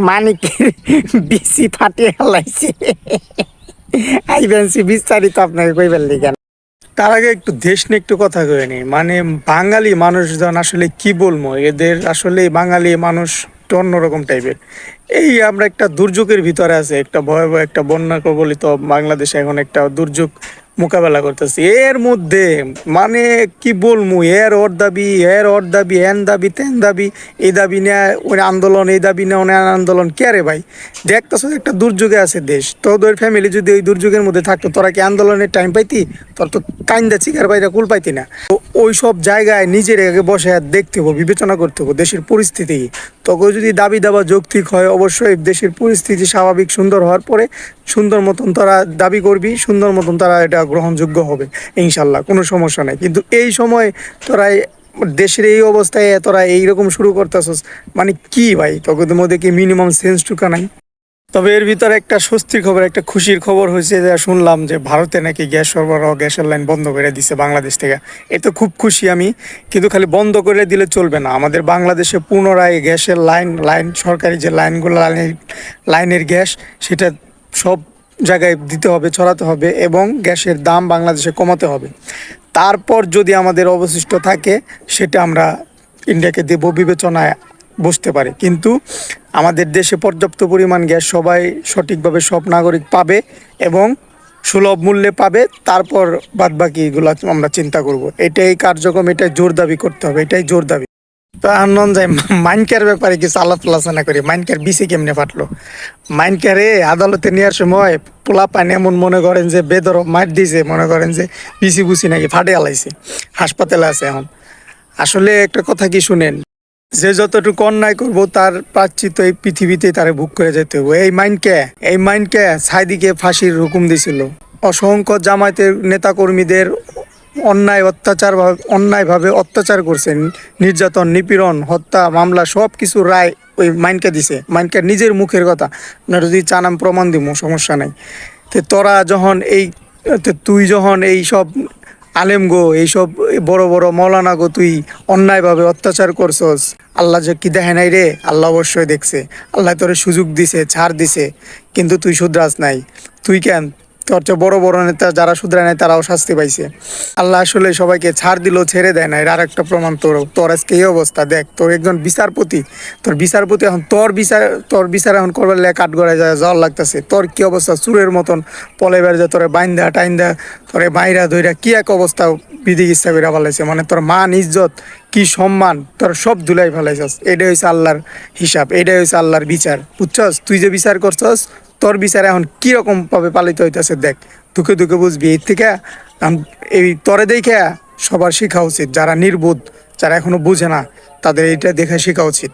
মানিকের বিসি ফাটিয়ে হালাইছে। আইবেনছি বিস্তারিত আপনাকে কইবার লিগা। তার আগে একটু দেশ নিয়ে একটু কথা কয়ে নি, মানে বাঙালি মানুষজন আসলে কি বলবো, এদের আসলে বাঙালি মানুষ একটু অন্যরকম টাইপের। এই আমরা একটা দুর্যোগের ভিতরে আছে, একটা ভয়াবহ একটা বন্যা কবলিত বাংলাদেশে এখন একটা দুর্যোগ মোকাবেলা করতেছি। এর মধ্যে মানে কি বলবো, ওর দাবি এন দাবি তেন দাবি, এই দাবি নেয় ওই আন্দোলন, এই দাবি নেয় ওই আন্দোলন। কে রে ভাই, দেখতেছ একটা দুর্যোগে আছে দেশ, তোদের ফ্যামিলি যদি ওই দুর্যোগের মধ্যে থাকতো তোরা কি আন্দোলনের টাইম পাইতি? তোর তো কাইন্দা চিকার বাইরে কুল পাইতি না। তো ওই সব জায়গায় নিজের আগে বসে দেখতে হবো, বিবেচনা করতে হবো দেশের পরিস্থিতি। তখন যদি দাবি দাবা যৌক্তিক হয়, অবশ্যই দেশের পরিস্থিতি স্বাভাবিক সুন্দর হওয়ার পরে সুন্দর মতন তারা দাবি করবি, সুন্দর মতন তারা এটা গ্রহণযোগ্য হবে ইনশাল্লাহ, কোনো সমস্যা নেই। কিন্তু এই সময় তোরা দেশের এই অবস্থায় তোরা এইরকম শুরু করতেছস, মানে কি ভাই, তোদের মধ্যে কি মিনিমাম সেন্স টুকা নাই? তবে এর ভিতরে একটা স্বস্তির খবর, একটা খুশির খবর হয়েছে যে শুনলাম যে ভারতে নাকি গ্যাস সরবরাহ, গ্যাসের লাইন বন্ধ করে দিছে বাংলাদেশ থেকে। এতে খুব খুশি আমি। কিন্তু খালি বন্ধ করে দিলে চলবে না, আমাদের বাংলাদেশে পুনরায় গ্যাসের লাইন সরকারি যে লাইনগুলো, লাইনের গ্যাস সেটা সব জায়গায় দিতে হবে, ছড়াতে হবে এবং গ্যাসের দাম বাংলাদেশে কমাতে হবে। তারপর যদি আমাদের অবশিষ্ট থাকে সেটা আমরা ইন্ডিয়াকে দেব বিবেচনায় বসতে পারে। কিন্তু আমাদের দেশে পর্যাপ্ত পরিমাণ গ্যাস সবাই সঠিকভাবে সব নাগরিক পাবে এবং সুলভ মূল্যে পাবে। তারপর বাদবাকিগুলো আমরা চিন্তা করব। এটাই কার্যক্রম, এটাই জোর দাবি করতে হবে, এটাই জোর দাবি। তো আনন্দ যায় মাইনকার ব্যাপারে কিছু আলাপ আলোচনা করি। মাইনকার বিসি কেমনে ফাটলো? মাইনকারে আদালতে নেওয়ার সময় পোলা পানি এমন মনে করেন যে বেদরক মার দিয়েছে, মনে করেন যে বিসি বুসি নাকি ফাটে আলাইছে, হাসপাতালে আছে এখন। আসলে একটা কথা কি শুনেন, যে যতটুকু অন্যায় করবো তার প্রায়শ্চিত্ত এই পৃথিবীতে তারে ভোগ করে যেতে হবে। এই মাইনকে সাইদিকে ফাঁসির হুকুম দিছিল। অসংখ্য জামায়াতের নেতাকর্মীদের অন্যায়ভাবে অত্যাচার করছেন, নির্যাতন, নিপীড়ন, হত্যা মামলা সব কিছু রায় ওই মাইনকে দিছে। মাইনকে নিজের মুখের কথা, আপনারা যদি চান আমি প্রমাণ দিব, সমস্যা নাই। তো তোরা যখন তুই যখন এই সব আলেম গো, এইসব বড় বড় মৌলানা গো, তুই অন্যায়ভাবে অত্যাচার করছস, আল্লাহ যে কি দেখে নাই রে? আল্লাহ অবশ্যই দেখছে। আল্লাহ তোরে সুযোগ দিছে, ছাড় দিছে, কিন্তু তুই শুধরাস নাই। তুই কেন? তোর চেয়ে বড় বড় নেতা যারা শুধরায় নাই তারাও শাস্তি পাইছে। আল্লাহ আসলে সবাইকে ছাড় দিল, ছেড়ে দেয় না। এর আর একটা প্রমাণ তোর আজকে এই অবস্থা। দেখ, তোর একজন বিচারপতি, এখন তোর বিচার এখন করবার লেগে কাঠগড়ায় যায় যাওয়ার লাগতেছে। তোর কি অবস্থা? চুরের মতন পলে বেড়ে যায়, তোরে বাইন্দা টাইন্দা, তোরে বাইরা ধইরা কি এক অবস্থা বিধি ইচ্ছা করে ফেলাইছে। মানে তোর মান ইজ্জত কি সম্মান তোর সব ধুলাই ফেলাইছস। এটাই হয়েছে আল্লাহর হিসাব, এটাই হয়েছে আল্লাহর বিচার, বুঝছস? তুই যে বিচার করছস, তোর বিচার এখন কিরকম ভাবে পালিত হইতেছে দেখ, দুঃখে দুঃখে বুঝবি। এর থেকে এই তরে দেখে সবার শেখা উচিত, যারা নির্বোধ, যারা এখনো বুঝে না, তাদের এইটা দেখে শেখা উচিত।